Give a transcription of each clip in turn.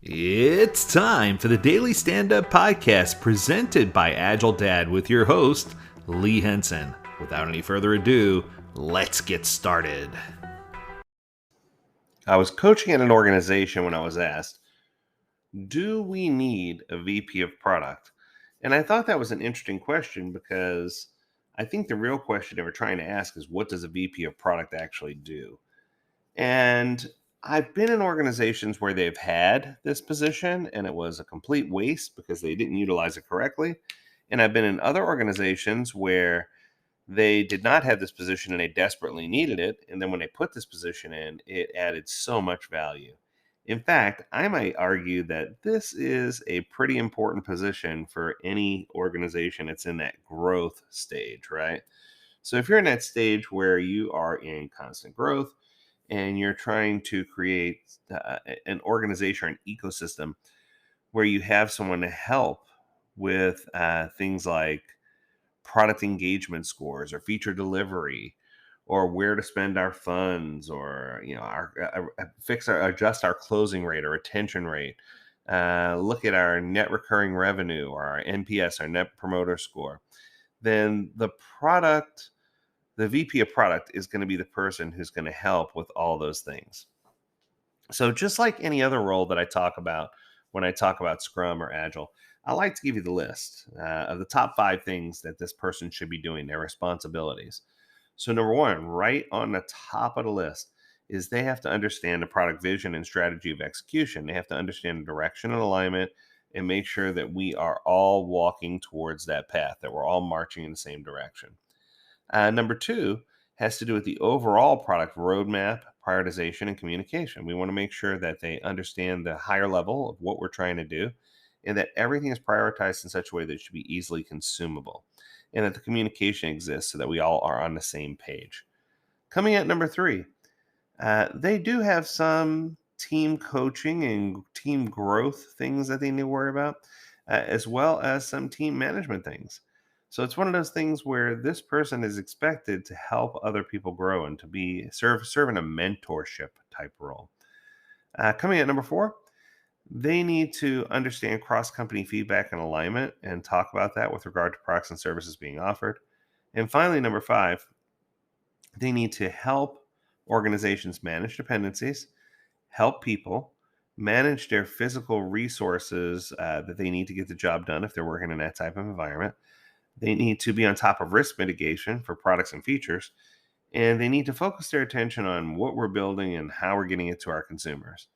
It's time for the Daily Stand Up Podcast presented by Agile Dad with your host, Lee Henson. Without any further ado, let's get started. I was coaching at an organization when I was asked, do we need a VP of product? And I thought that was an interesting question because I think the real question they were trying to ask is, what does a VP of product actually do? And I've been in organizations where they've had this position and it was a complete waste because they didn't utilize it correctly. And I've been in other organizations where they did not have this position and they desperately needed it. And then when they put this position in, it added so much value. In fact, I might argue that this is a pretty important position for any organization that's in that growth stage, right? So if you're in that stage where you are in constant growth and you're trying to create an organization or an ecosystem where you have someone to help with things like product engagement scores or feature delivery or where to spend our funds or our fix our adjust our closing rate or retention rate, look at our net recurring revenue or our NPS, our net promoter score, then the VP of product is going to be the person who's going to help with all those things. So just like any other role that I talk about when I talk about Scrum or Agile, I like to give you the list of the top 5 things that this person should be doing, their responsibilities. So number one, right on the top of the list, is they have to understand the product vision and strategy of execution. They have to understand the direction and alignment and make sure that we are all walking towards that path, that we're all marching in the same direction. Number two has to do with the overall product roadmap, prioritization, and communication. We want to make sure that they understand the higher level of what we're trying to do and that everything is prioritized in such a way that it should be easily consumable and that the communication exists so that we all are on the same page. Coming at number three, they do have some team coaching and team growth things that they need to worry about, as well as some team management things. So it's one of those things where this person is expected to help other people grow and to be serve in a mentorship type role. Coming at number four, they need to understand cross company feedback and alignment and talk about that with regard to products and services being offered. And finally, number five, they need to help organizations manage dependencies, help people manage their physical resources that they need to get the job done if they're working in that type of environment. They need to be on top of risk mitigation for products and features, and they need to focus their attention on what we're building and how we're getting it to our consumers.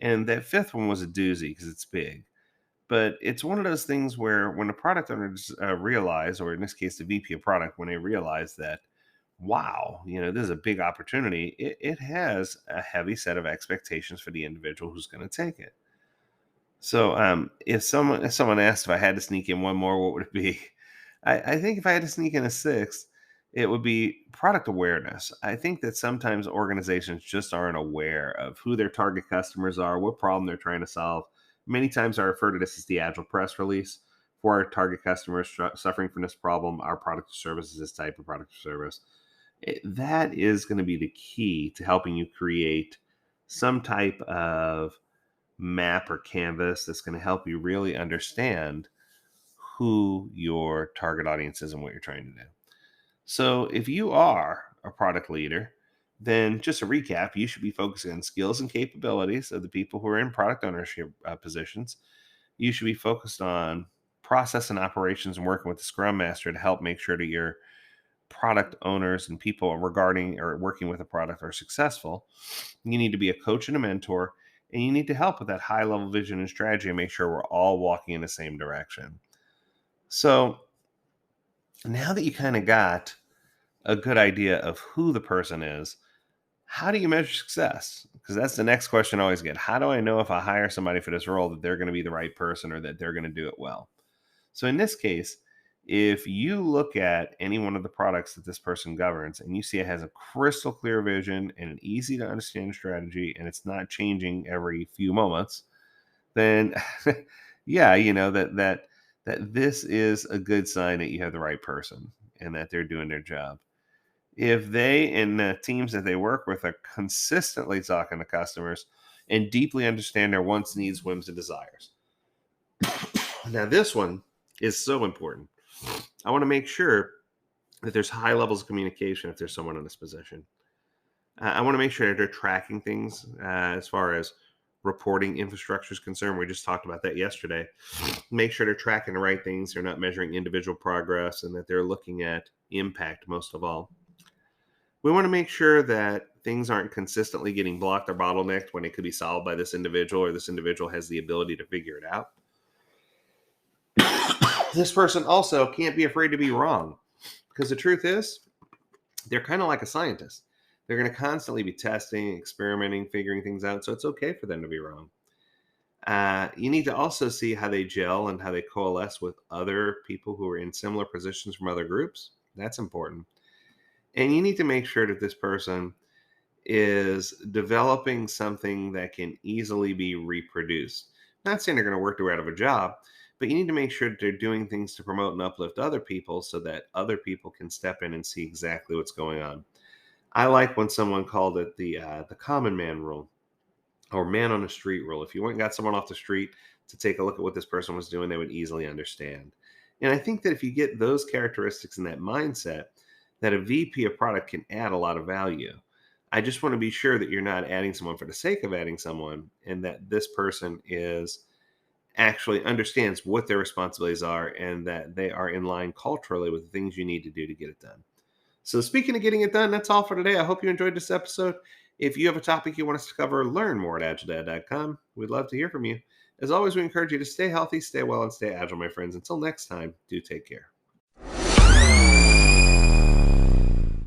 And that fifth one was a doozy because it's big. But it's one of those things where when the product owners realize, or in this case, the VP of product, when they realize that, wow, this is a big opportunity, it has a heavy set of expectations for the individual who's going to take it. So if someone asked if I had to sneak in one more, what would it be? I think if I had to sneak in a sixth, it would be product awareness. I think that sometimes organizations just aren't aware of who their target customers are, what problem they're trying to solve. Many times I refer to this as the Agile press release for our target customers suffering from this problem, our product or service is this type of product or service. That is going to be the key to helping you create some type of map or canvas that's going to help you really understand who your target audience is and what you're trying to do. So, if you are a product leader, then just a recap, you should be focusing on skills and capabilities of the people who are in product ownership positions. You should be focused on process and operations and working with the Scrum Master to help make sure that your product owners and people regarding or working with a product are successful. You need to be a coach and a mentor, and you need to help with that high level vision and strategy and make sure we're all walking in the same direction. So now that you kind of got a good idea of who the person is, how do you measure success? Because that's the next question I always get. How do I know if I hire somebody for this role that they're going to be the right person or that they're going to do it well? So in this case, if you look at any one of the products that this person governs and you see it has a crystal clear vision and an easy to understand strategy and it's not changing every few moments, then yeah, that this is a good sign that you have the right person and that they're doing their job. If they and the teams that they work with are consistently talking to customers and deeply understand their wants, needs, whims, and desires. Now, this one is so important. I want to make sure that there's high levels of communication if there's someone in this position. I want to make sure that they're tracking things as far as reporting infrastructure is concerned. We just talked about that yesterday. Make sure they're tracking the right things. They're not measuring individual progress, and that they're looking at impact most of all. We want to make sure that things aren't consistently getting blocked or bottlenecked when it could be solved by this individual, or this individual has the ability to figure it out. This person also can't be afraid to be wrong, because the truth is, they're kind of like a scientist. They're going to constantly be testing, experimenting, figuring things out. So it's okay for them to be wrong. You need to also see how they gel and how they coalesce with other people who are in similar positions from other groups. That's important. And you need to make sure that this person is developing something that can easily be reproduced. Not saying they're going to work their way out of a job, but you need to make sure that they're doing things to promote and uplift other people so that other people can step in and see exactly what's going on. I like when someone called it the common man rule, or man on the street rule. If you went and got someone off the street to take a look at what this person was doing, they would easily understand. And I think that if you get those characteristics and that mindset, that a VP of product can add a lot of value. I just want to be sure that you're not adding someone for the sake of adding someone, and that this person is actually understands what their responsibilities are, and that they are in line culturally with the things you need to do to get it done. So, speaking of getting it done, that's all for today. I hope you enjoyed this episode. If you have a topic you want us to cover, learn more at agiledad.com. We'd love to hear from you. As always, we encourage you to stay healthy, stay well, and stay agile, my friends. Until next time, do take care.